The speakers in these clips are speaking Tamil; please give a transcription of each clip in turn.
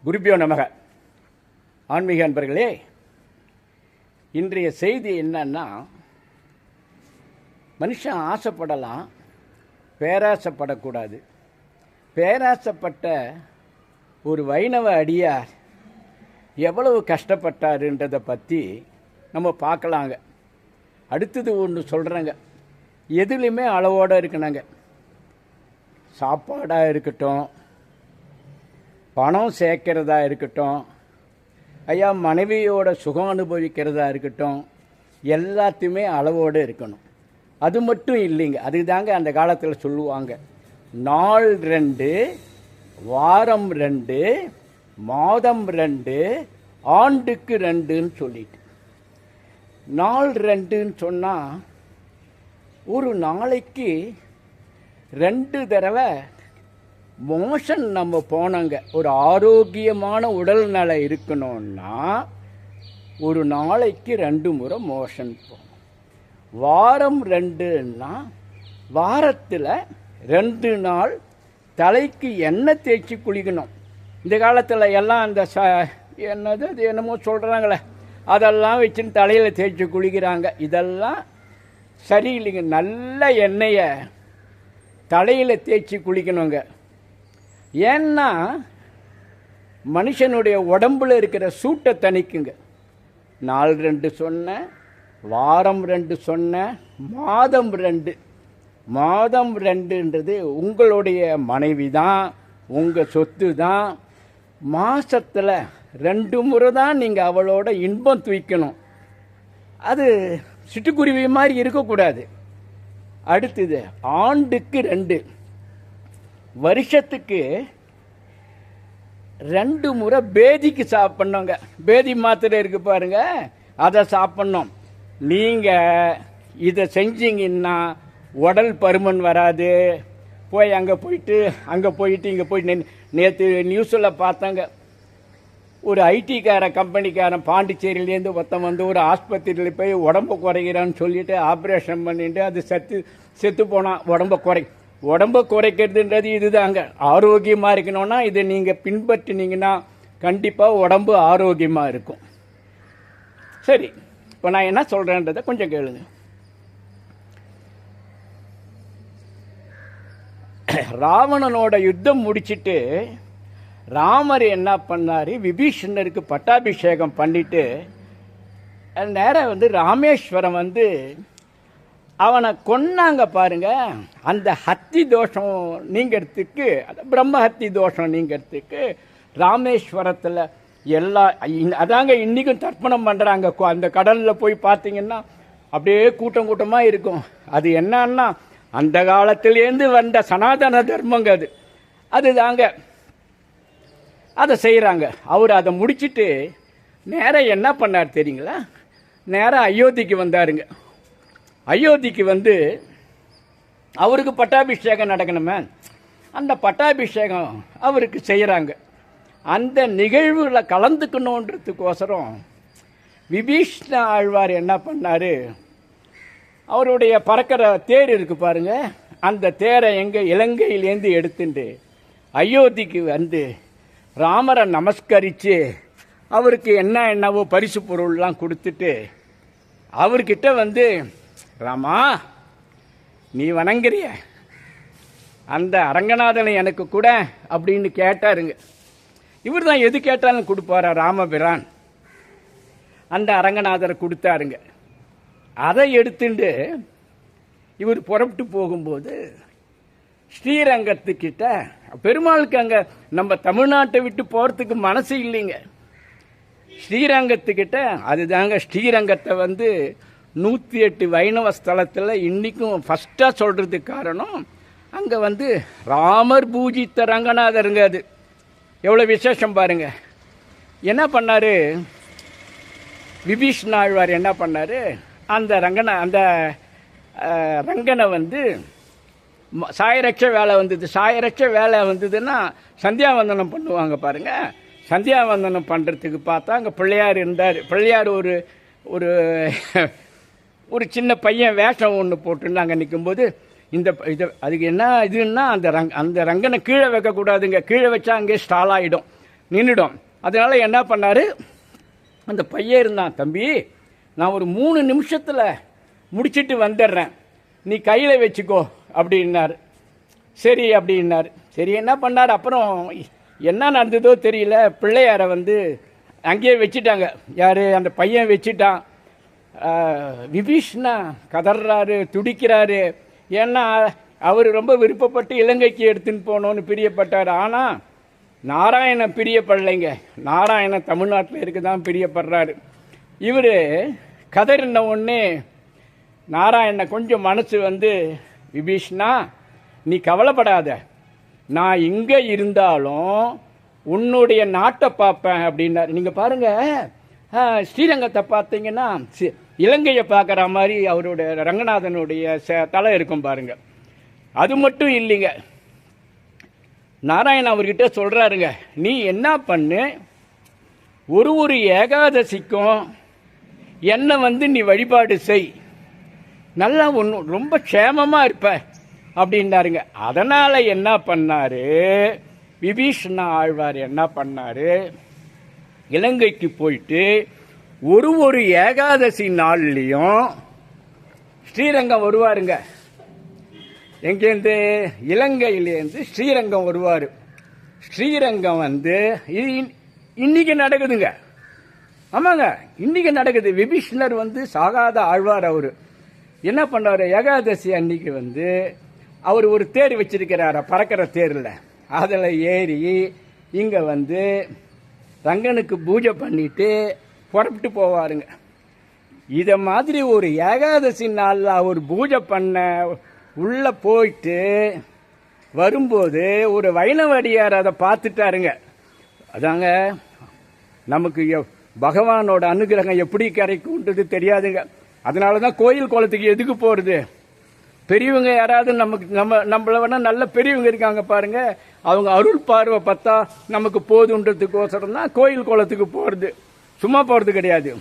குருபியோ நமக. ஆன்மீக அன்பர்களே, இன்றைய செய்தி என்னன்னா, மனுஷன் ஆசைப்படலாம், பேராசைப்படக்கூடாது. பேராசைப்பட்ட ஒரு வைணவ அடியார் எவ்வளவு கஷ்டப்பட்டாருன்றதை பற்றி நம்ம பார்க்கலாங்க. அடுத்தது ஒன்று சொல்கிறேங்க, எதுலேயுமே அளவோடு இருக்கணுங்க. சாப்பாடாக இருக்கட்டும், பணம் சேர்க்கிறதா இருக்கட்டும், ஐயா மனைவியோட சுகம் அனுபவிக்கிறதா இருக்கட்டும், எல்லாத்தையுமே அளவோடு இருக்கணும். அது மட்டும் இல்லைங்க, அதுதாங்க அந்த காலத்தில் சொல்லுவாங்க, நாள் 2, வாரம் 2, மாதம் 2, ஆண்டுக்கு 2ன்னு சொல்லிட்டு. நாள் 2ன்னு சொன்னால் ஒரு நாளைக்கு 2 தடவை மோஷன் நம்ம போனோங்க. ஒரு ஆரோக்கியமான உடல்நலை இருக்கணும்னா ஒரு நாளைக்கு 2 முறை மோஷன் போகணும். வாரம் 2ன்னா வாரத்தில் 2 நாள் தலைக்கு எண்ணெய் தேய்ச்சி குளிக்கணும். இந்த காலத்தில் எல்லாம் அந்த என்னது அது என்னமோ சொல்கிறாங்களே, அதெல்லாம் வச்சுன்னு தலையில் தேய்ச்சி குளிக்கிறாங்க. இதெல்லாம் சரியில்லைங்க. நல்ல எண்ணெயை தலையில் தேய்ச்சி குளிக்கணுங்க. ஏன்னா மனுஷனுடைய உடம்புல இருக்கிற சூட்டை தணிக்குங்க. நாள் 2 சொன்னேன், வாரம் 2 சொன்னேன், மாதம் 2. மாதம் 2ன்றது உங்களுடைய மனைவி தான், உங்கள் சொத்து தான். மாதத்தில் 2 முறை தான் நீங்கள் அவளோட இன்பம் தூக்கணும். அது சிட்டுக்குருவி மாதிரி இருக்கக்கூடாது. அடுத்தது ஆண்டுக்கு 2, வருஷத்துக்கு 2 முறை பேதிக்கு சாப்பிட்ணுங்க. பேதி மாத்திரை இருக்கு பாருங்க, அதை சாப்பிட்ணும். நீங்கள் இதை செஞ்சீங்கன்னா உடல் பருமன் வராது. போய் அங்கே போயிட்டு இங்கே போயிட்டு நேற்று நியூஸில் பார்த்தாங்க, ஒரு ஐடிக்கார கம்பெனிக்காரன் பாண்டிச்சேரியிலேருந்து ஒருத்தன் வந்து ஒரு ஆஸ்பத்திரியில் போய் உடம்பு குறைகிறான்னு சொல்லிட்டு ஆப்ரேஷன் பண்ணிட்டு அது செத்து போனான். உடம்பை குறைக்கிறதுன்றது இதுதாங்க. ஆரோக்கியமாக இருக்கணும்னா இதை நீங்கள் பின்பற்றினீங்கன்னா கண்டிப்பாக உடம்பு ஆரோக்கியமாக இருக்கும். சரி, இப்போ நான் என்ன சொல்கிறேன்றதை கொஞ்சம் கேளுங்க. ராவணனோட யுத்தம் முடிச்சுட்டு ராமர் என்ன பண்ணார், விபீஷணருக்கு பட்டாபிஷேகம் பண்ணிட்டு நேராக வந்து ராமேஸ்வரம் வந்து அவனை கொன்னாங்க பாருங்க. அந்த ஹத்தி தோஷம் நீங்கிறதுக்கு, பிரம்ம ஹத்தி தோஷம் நீங்கிறதுக்கு ராமேஸ்வரத்தில் அதாங்க இன்றைக்கும் தர்ப்பணம் பண்ணுறாங்க. அந்த கடலில் போய் பார்த்தீங்கன்னா அப்படியே கூட்டம் கூட்டமாக இருக்கும். அது என்னன்னா அந்த காலத்திலேருந்து வந்த சனாதன தர்மங்க. அதுதாங்க அதை செய்கிறாங்க. அவர் அதை முடிச்சுட்டு நேராக என்ன பண்ணார் தெரியுங்களா, நேராக அயோத்திக்கு வந்தாருங்க. அயோத்திக்கு வந்து அவருக்கு பட்டாபிஷேகம் நடக்கணுமே, அந்த பட்டாபிஷேகம் அவருக்கு செய்கிறாங்க. அந்த நிகழ்வில் கலந்துக்கணுன்றதுக்கோசரம் விபீஷ்ண ஆழ்வார் என்ன பண்ணார், அவருடைய பறக்கிற தேர் இருக்கு பாருங்க, அந்த தேரை இலங்கையிலேருந்து எடுத்துட்டு அயோத்திக்கு வந்து ராமரை நமஸ்கரித்து அவருக்கு என்னவோ பரிசு பொருள்லாம் கொடுத்துட்டு அவர்கிட்ட வந்து, ராமா நீ வணங்குறிய அந்த அரங்கநாதனை எனக்கு கூட அப்படின்னு கேட்டாருங்க. இவர் தான் எது கேட்டாலும் கொடுப்பாரா ராமபிரான். அந்த அரங்கநாதரை கொடுத்தாருங்க. அதை எடுத்துட்டு இவர் புறப்பட்டு போகும்போது ஸ்ரீரங்கத்துக்கிட்ட, பெருமாளுக்கு அங்கே நம்ம தமிழ்நாட்டை விட்டு போகிறதுக்கு மனசு இல்லைங்க. ஸ்ரீரங்கத்துக்கிட்ட, அதுதாங்க ஸ்ரீரங்கத்தை வந்து 108 வைணவ ஸ்தலத்தில் இன்றைக்கும் ஃபஸ்ட்டாக சொல்கிறதுக்கு காரணம், அங்கே வந்து ராமர் பூஜித்த ரங்கநாதருங்க. அது எவ்வளோ விசேஷம் பாருங்க. என்ன பண்ணார் விபீஷ்ண ஆழ்வார், என்ன பண்ணார், அந்த ரங்கனை வந்து சாயரட்ச வேலை வந்தது. சாயரட்ச வேலை வந்ததுன்னா சந்தியாவந்தனம் பண்ணுவாங்க பாருங்கள். சந்தியாவந்தனம் பண்ணுறதுக்கு பார்த்தா அங்கே பிள்ளையார் இருந்தார். பிள்ளையார் ஒரு ஒரு ஒரு சின்ன பையன் வேஷம் ஒன்று போட்டுன்னு அங்கே நிற்கும்போது அதுக்கு என்ன இதுன்னா அந்த ரங்கனை கீழே வைக்கக்கூடாதுங்க. கீழே வச்சா அங்கே ஸ்டால் ஆகிடும். நின்றுடும். அதனால் என்ன பண்ணார், அந்த பையன் இருந்தான், தம்பி நான் ஒரு 3 நிமிஷத்தில் முடிச்சிட்டு வந்துடுறேன், நீ கையில் வச்சுக்கோ அப்படின்னார். சரி அப்படின்னார். சரி என்ன பண்ணார், அப்புறம் என்ன நடந்ததோ தெரியல, பிள்ளையாரை வந்து அங்கேயே வச்சுட்டாங்க. யார், அந்த பையன் வச்சுட்டான். விபீஷ்ணா கதறாரு, துடிக்கிறாரு. ஏன்னா அவர் ரொம்ப விருப்பப்பட்டு இலங்கைக்கு எடுத்துன்னு போகணுன்னு பிரியப்பட்டார். ஆனால் நாராயணன் பிரியப்படலைங்க. நாராயணன் தமிழ்நாட்டில் இருக்க தான் பிரியப்படுறாரு. இவர் கதறின உடனே நாராயணன் கொஞ்சம் மனசு வந்து, விபீஷ்ணா நீ கவலைப்படாத, நான் இங்கே இருந்தாலும் உன்னுடைய நாட்டை பார்ப்பேன் அப்படின்னாரு. நீங்கள் பாருங்கள், ஸ்ரீரங்கத்தை பார்த்தீங்கன்னா இலங்கையை பார்க்குற மாதிரி அவருடைய ரங்கநாதனுடைய தலை இருக்கும் பாருங்கள். அது மட்டும் இல்லைங்க, நாராயணன் அவர்கிட்ட சொல்கிறாருங்க, நீ என்ன பண்ணு, ஒரு ஏகாதசிக்கும் என்னை வந்து நீ வழிபாடு செய், நல்லா ஒன்று ரொம்ப க்ஷேமமாக இருப்ப அப்படின்னாருங்க. அதனால் என்ன பண்ணார், விபீஷண ஆழ்வார் என்ன பண்ணார், இலங்கைக்கு போயிட்டு ஒரு ஏகாதசி நாள்லேயும் ஸ்ரீரங்கம் வருவாருங்க. எங்கேருந்து, இலங்கையிலேருந்து ஸ்ரீரங்கம் வருவார். ஸ்ரீரங்கம் வந்து இன்னைக்கு நடக்குதுங்க. ஆமாங்க, இன்னைக்கு நடக்குது. விபீஷ்ணர் வந்து சாகாத ஆழ்வார். அவர் என்ன பண்ணார், ஏகாதசி அன்னைக்கு வந்து அவர் ஒரு தேர் வச்சிருக்கிறார, பறக்கிற தேரில் அதில் ஏறி இங்கே வந்து ரங்கனுக்கு பூஜை பண்ணிட்டு புறப்பட்டு போவாருங்க. இதை மாதிரி ஒரு ஏகாதசி நாளில் அவர் பூஜை பண்ண உள்ளே போயிட்டு வரும்போது ஒரு வைணவடியார் அதை பார்த்துட்டாருங்க. அதாங்க நமக்கு பகவானோட அனுகிரகம் எப்படி கிடைக்கும்ன்றது தெரியாதுங்க. அதனால தான் கோயில் குளத்துக்கு எதுக்கு போகிறது, பெரியவங்க யாராவது நம்மளை வேணால் நல்ல பெரியவங்க இருக்காங்க பாருங்க, அவங்க அருள் பார்வை பார்த்தா நமக்கு போதுன்றதுக்கோசரம் தான் கோயில் குளத்துக்கு போகிறது, சும்மா போகிறது கிடையாது.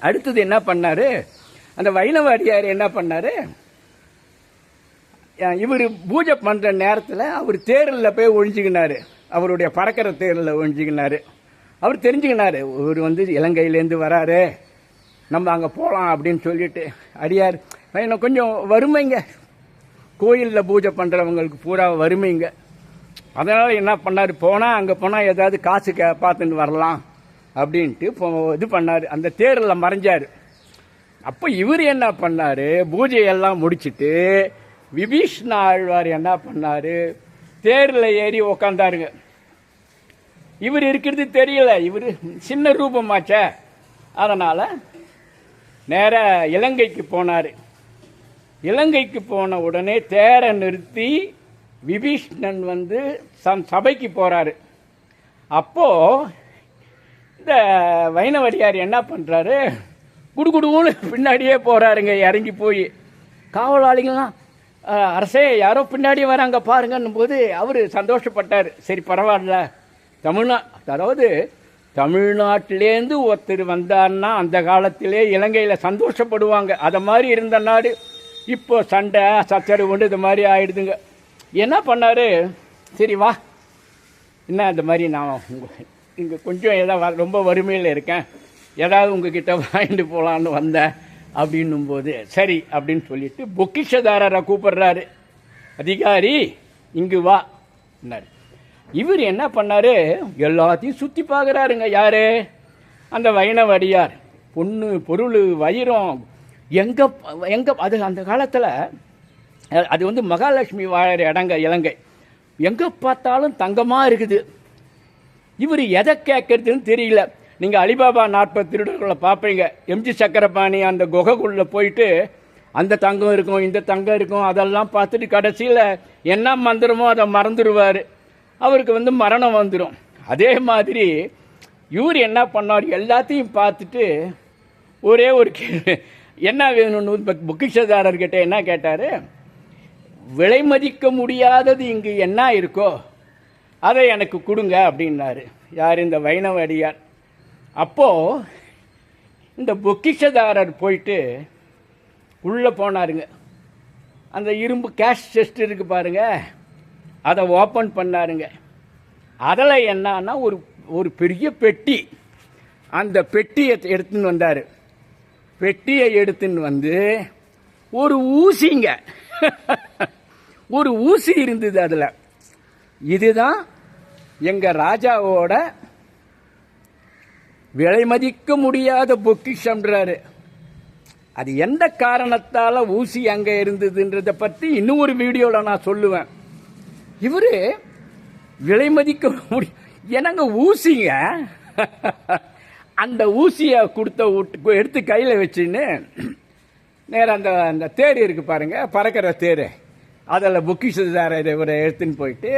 அடுத்தது என்ன பண்ணார், அந்த வைணவடியார் என்ன பண்ணார், இவர் பூஜை பண்ணுற நேரத்தில் அவர் தேரில் போய் ஒழிஞ்சிக்கினார், அவருடைய பறக்கிற தேரில் ஒழிஞ்சிக்கினார். அவர் தெரிஞ்சுக்கினார், இவர் வந்து இலங்கையிலேருந்து வராரு, நம்ம அங்கே போகலாம் அப்படின்னு சொல்லிட்டு. அடியார் இன்னும் கொஞ்சம் வறுமைங்க, கோயிலில் பூஜை பண்ணுறவங்களுக்கு பூரா வறுமைங்க. அதனால் என்ன பண்ணார், போனால் அங்கே போனால் ஏதாவது காசு பார்த்துன்னு வரலாம் அப்படின்ட்டு இது பண்ணார், அந்த தேரில் மறைஞ்சார். அப்போ இவர் என்ன பண்ணார், பூஜையெல்லாம் முடிச்சுட்டு விபீஷ்ண ஆழ்வார் என்ன பண்ணார், தேரில் ஏறி உக்காந்தாருங்க. இவர் இருக்கிறது தெரியல, இவர் சின்ன ரூபமாச்சே, அதனால் நேராக இலங்கைக்கு போனார். இலங்கைக்கு போன உடனே தேரை நிறுத்தி விபீஷ்ணன் வந்து சபைக்கு போகிறாரு. அப்போது இந்த வைணவடியார் என்ன பண்ணுறாரு, குடுகுடுன்னு பின்னாடியே போகிறாருங்க. இறங்கி போய் காவலாளிகள்லாம், அரசே யாரோ பின்னாடி வராங்க பாருங்கன்னும் போது அவர் சந்தோஷப்பட்டார். சரி பரவாயில்ல, அதாவது தமிழ்நாட்டிலேருந்து ஒருத்தர் வந்தார்னா அந்த காலத்திலே இலங்கையில் சந்தோஷப்படுவாங்க. அதை மாதிரி இருந்த நாடு இப்போ சண்டை சச்சரவு இது மாதிரி ஆயிடுதுங்க. என்ன பண்ணார், சரி வா, என்ன இந்த மாதிரி நான் இங்கே கொஞ்சம் ஏதாவது ரொம்ப வறுமையில் இருக்கேன், ஏதாவது உங்ககிட்ட வாங்கிட்டு போகலான்னு வந்தேன் அப்படின்னும் போது சரி அப்படின்னு சொல்லிட்டு பொக்கிஷதாரரை கூப்பிடுறாரு. அதிகாரி இங்கு வா என்னார். இவர் என்ன பண்ணார், எல்லாத்தையும் சுற்றி பார்க்குறாருங்க. யார், அந்த வைணவடியார். பொண்ணு பொருள் வைரம் எங்கே அது அந்த காலத்தில் அது வந்து மகாலட்சுமி வாழற இடங்க இலங்கை, எங்கே பார்த்தாலும் தங்கமாக இருக்குது. இவர் எதை கேட்கறதுன்னு தெரியல. நீங்கள் அலிபாபா 40 திருடர்களை பார்ப்பீங்க, எம்ஜி சக்கரபாணி அந்த குகைக்குள்ளே போயிட்டு அந்த தங்கம் இருக்கும் இந்த தங்கம் இருக்கும் அதெல்லாம் பார்த்துட்டு கடைசியில் என்ன மந்திரமோ அதை மறந்துடுவார், அவருக்கு வந்து மரணம் வந்துடும். அதே மாதிரி இவர் என்ன பண்ணார், எல்லாத்தையும் பார்த்துட்டு ஒரே ஒரு என்ன வேணும்னு பொக்கிஷதாரர்கிட்ட என்ன கேட்டார், விலை மதிக்க முடியாதது இங்கு என்ன இருக்கோ அதை எனக்கு கொடுங்க அப்படின்னாரு. யார், இந்த வைணவடியார். அப்போது இந்த பொக்கிஷதாரர் போயிட்டு உள்ளே போனாருங்க. அந்த இரும்பு கேஷ் செஸ்ட் இருக்குது பாருங்க, அதை ஓப்பன் பண்ணாருங்க. அதில் என்னன்னா ஒரு ஒரு பெரிய பெட்டி. அந்த பெட்டியை எடுத்துன்னு வந்தார். பெட்டியை எடுத்துன்னு வந்து ஒரு ஊசிங்க ஒரு ஊசி இருந்தது அதில். இதுதான் எங்கள் ராஜாவோட விலை மதிக்க முடியாத பொக்கிஷம்ன்றாரு. அது எந்த காரணத்தால் ஊசி அங்கே இருந்ததுன்றதை பற்றி இன்னும் ஒரு வீடியோவில் நான் சொல்லுவேன். இவர் விலை மதிக்க முடியும் என்னங்க ஊசிங்க. அந்த ஊசியை எடுத்து கையில் வச்சுன்னு நேரம் அந்த தேர் இருக்கு பாருங்க, பறக்கிற தேர், அதில் பொக்கிஷதார இவரை எடுத்துன்னு போயிட்டு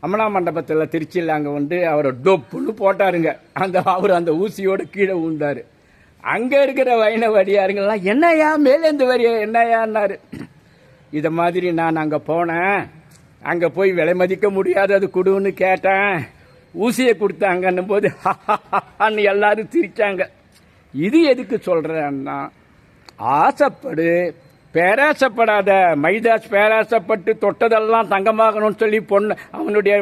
அமலா மண்டபத்தில் திருச்சியில் அங்கே வந்து அவரை டொப்புன்னு போட்டாருங்க. அவர் அந்த ஊசியோடு கீழே விழுந்தார். அங்கே இருக்கிற வைணவடியாருங்கெல்லாம் என்னையா மேலேந்து வரிய என்னையான்னாரு. இதை மாதிரி நான் அங்கே போனேன், அங்கே போய் விலை மதிக்க முடியாதது கொடுன்னு கேட்டேன், ஊசியை கொடுத்தாங்கன்னும் போது அன்னு எல்லாரும் சிரிச்சாங்க. இது எதுக்கு சொல்கிறேன்னா, ஆசைப்படு, பேராசப்படாத. மைதாஸ் பேராசப்பட்டு தொட்டதெல்லாம் தங்கமாகணும்னு சொல்லி அவனுடைய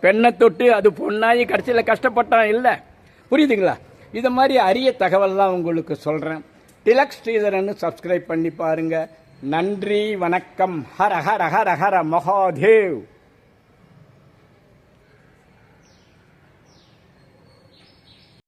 பெண்ணை தொட்டு அது பொண்ணாகி கடைசியில் கஷ்டப்பட்டான் இல்லை. புரியுதுங்களா? இது மாதிரி அரிய தகவல்லாம் உங்களுக்கு சொல்கிறேன். டிலக்ஸ் ஸ்ரீதரன்னு சப்ஸ்கிரைப் பண்ணி பாருங்கள். நன்றி, வணக்கம். ஹர ஹர ஹர ஹர மகாதேவ்.